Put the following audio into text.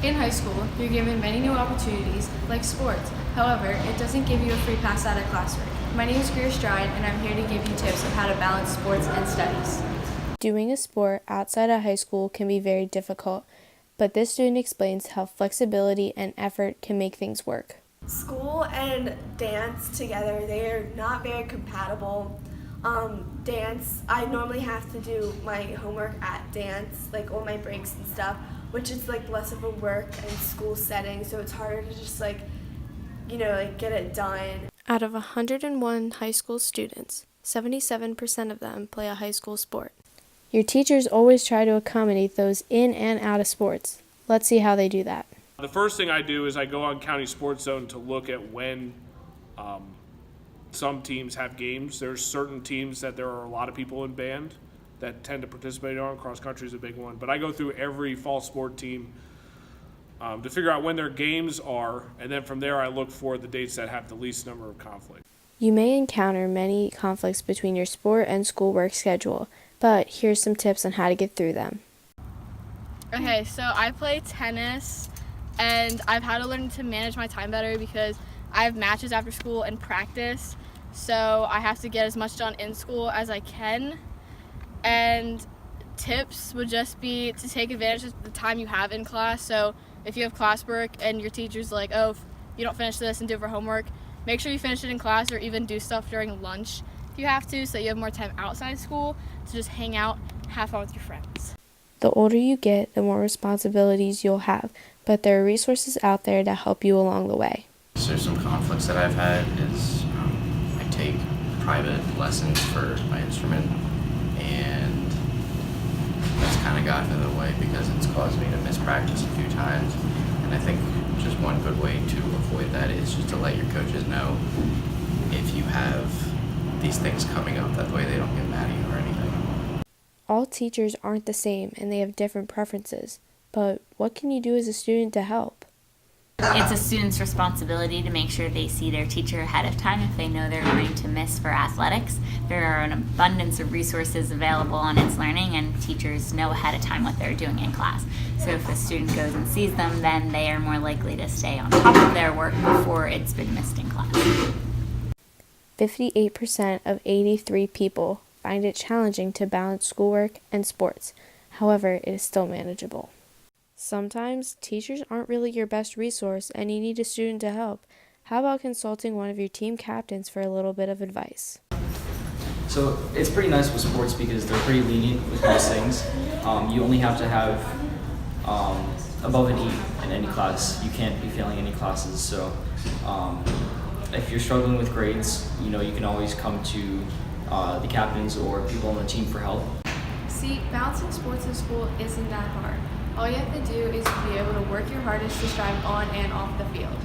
In high school, you're given many new opportunities, like sports. However, it doesn't give you a free pass out of classwork. My name is Greer Strine, and I'm here to give you tips on how to balance sports and studies. Doing a sport outside of high school can be very difficult, but this student explains how flexibility and effort can make things work. School and dance together, they are not very compatible. Dance, I normally have to do my homework at dance, like on my breaks and stuff, which is like less of a work and school setting, so it's harder to just get it done. Out of 101 high school students, 77% of them play a high school sport. Your teachers always try to accommodate those in and out of sports. Let's see how they do that. The first thing I do is I go on County Sports Zone to look at when some teams have games. There's certain teams that there are a lot of people in band that tend to participate on. Cross country is a big one. But I go through every fall sport team to figure out when their games are, and then from there I look for the dates that have the least number of conflicts. You may encounter many conflicts between your sport and schoolwork schedule, but here's some tips on how to get through them. Okay, so I play tennis, and I've had to learn to manage my time better because I have matches after school and practice, so I have to get as much done in school as I can. And tips would just be to take advantage of the time you have in class. So if you have classwork and your teacher's like, oh, if you don't finish this and do it for homework, make sure you finish it in class or even do stuff during lunch if you have to, so you have more time outside school to just hang out, have fun with your friends. The older you get, the more responsibilities you'll have, but there are resources out there to help you along the way. So some conflicts that I've had is I take private lessons for my instrument, and that's kind of gotten in the way because it's caused me to miss practice a few times. And I think just one good way to avoid that is just to let your coaches know if you have these things coming up. That way they don't get mad at you or anything. All teachers aren't the same and they have different preferences, but what can you do as a student to help? It's a student's responsibility to make sure they see their teacher ahead of time if they know they're going to miss for athletics. There are an abundance of resources available on It's Learning, and teachers know ahead of time what they're doing in class. So if a student goes and sees them, then they are more likely to stay on top of their work before it's been missed in class. 58% of 83 people find it challenging to balance schoolwork and sports. However, it is still manageable. Sometimes teachers aren't really your best resource and you need a student to help. How about consulting one of your team captains for a little bit of advice? So it's pretty nice with sports because they're pretty lenient with most things. You only have to have above an 8 in any class. You can't be failing any classes. So if you're struggling with grades, you can always come to the captains or people on the team for help. See, balancing sports and school isn't that hard. All you have to do is be able to work your hardest to strive on and off the field.